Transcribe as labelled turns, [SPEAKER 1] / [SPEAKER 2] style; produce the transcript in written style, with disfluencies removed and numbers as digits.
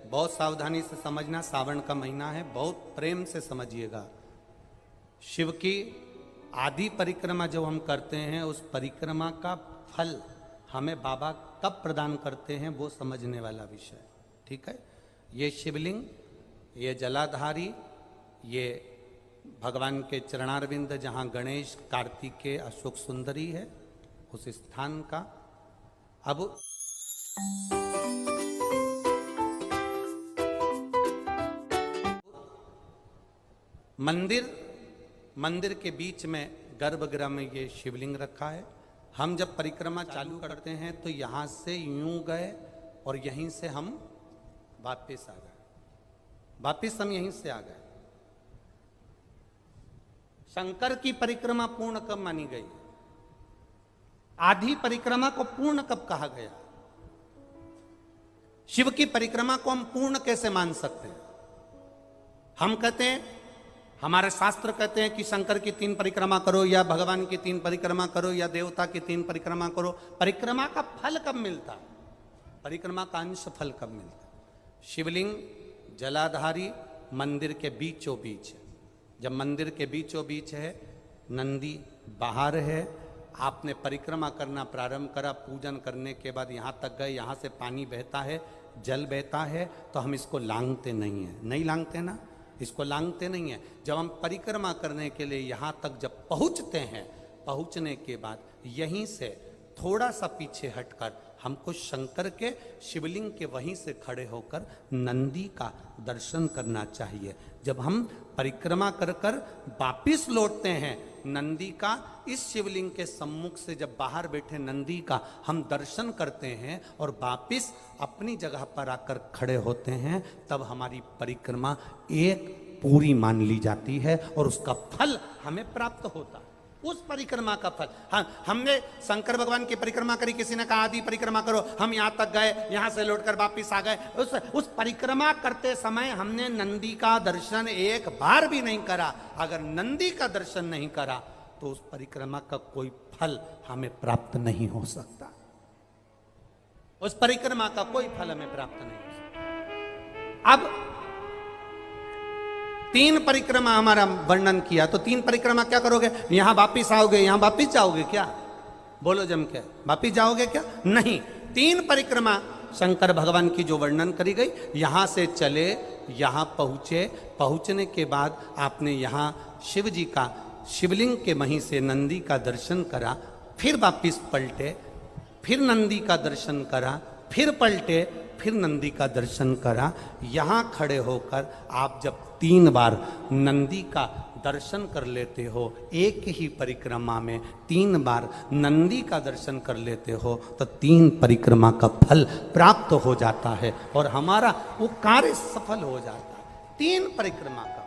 [SPEAKER 1] बहुत सावधानी से समझना, सावन का महीना है, बहुत प्रेम से समझिएगा। शिव की आदि परिक्रमा जब हम करते हैं, उस परिक्रमा का फल हमें बाबा कब प्रदान करते हैं वो समझने वाला विषय, ठीक है। ये शिवलिंग, ये जलाधारी, ये भगवान के चरणारविंद जहाँ गणेश, कार्तिकेय, अशोक सुंदरी है, उस स्थान का अब मंदिर के बीच में गर्भगृह में ये शिवलिंग रखा है। हम जब परिक्रमा चालू करते हैं तो यहाँ से यूं गए और यहीं से हम वापस आ गए, वापस हम यहीं से आ गए। शंकर की परिक्रमा पूर्ण कब मानी गई? आधी परिक्रमा को पूर्ण कब कहा गया? शिव की परिक्रमा को हम पूर्ण कैसे मान सकते हैं? हम कहते हैं, हमारे शास्त्र कहते हैं कि शंकर की 3 परिक्रमा करो, या भगवान की 3 परिक्रमा करो, या देवता की 3 परिक्रमा करो। परिक्रमा का फल कब मिलता? परिक्रमा का अंश फल कब मिलता? शिवलिंग जलाधारी मंदिर के बीचों बीच है। जब मंदिर के बीचों बीच है, नंदी बाहर है, आपने परिक्रमा करना प्रारंभ करा, पूजन करने के बाद यहाँ तक गए, यहाँ से पानी बहता है, जल बहता है, तो हम इसको लांघते नहीं है, नहीं लांघते ना, इसको लांघते नहीं है। जब हम परिक्रमा करने के लिए यहाँ तक जब पहुँचते हैं, पहुँचने के बाद यहीं से थोड़ा सा पीछे हटकर हमको शंकर के शिवलिंग के वहीं से खड़े होकर नंदी का दर्शन करना चाहिए। जब हम परिक्रमा कर कर वापिस लौटते हैं, नंदी का इस शिवलिंग के सम्मुख से जब बाहर बैठे नंदी का हम दर्शन करते हैं और वापिस अपनी जगह पर आकर खड़े होते हैं, तब हमारी परिक्रमा एक पूरी मान ली जाती है और उसका फल हमें प्राप्त होता है। उस परिक्रमा का फल, हाँ, हमने शंकर भगवान की परिक्रमा करी, किसी ने कहा आदि परिक्रमा करो, हम यहाँ तक गए, यहाँ से लौटकर वापिस आ गए। उस परिक्रमा करते समय हमने नंदी का दर्शन एक बार भी नहीं करा। अगर नंदी का दर्शन नहीं करा तो उस परिक्रमा का कोई फल हमें प्राप्त नहीं हो सकता। उस परिक्रमा का कोई फल हमें प्राप्त नहीं हो सकता। अब 3 परिक्रमा हमारा वर्णन किया, तो 3 परिक्रमा क्या करोगे? यहां वापिस आओगे, यहां वापिस जाओगे क्या? बोलो जम के, वापिस जाओगे क्या? नहीं। 3 परिक्रमा शंकर भगवान की जो वर्णन करी गई, यहां से चले, यहां पहुंचे, पहुंचने के बाद आपने यहां शिव जी का शिवलिंग के वहीं से नंदी का दर्शन करा, फिर वापिस पलटे, फिर नंदी का दर्शन करा, फिर पलटे, फिर नंदी का दर्शन करा। यहाँ खड़े होकर आप जब 3 बार नंदी का दर्शन कर लेते हो, एक ही परिक्रमा में 3 बार नंदी का दर्शन कर लेते हो, तो 3 परिक्रमा का फल प्राप्त हो जाता है और हमारा वो कार्य सफल हो जाता है। 3 परिक्रमा का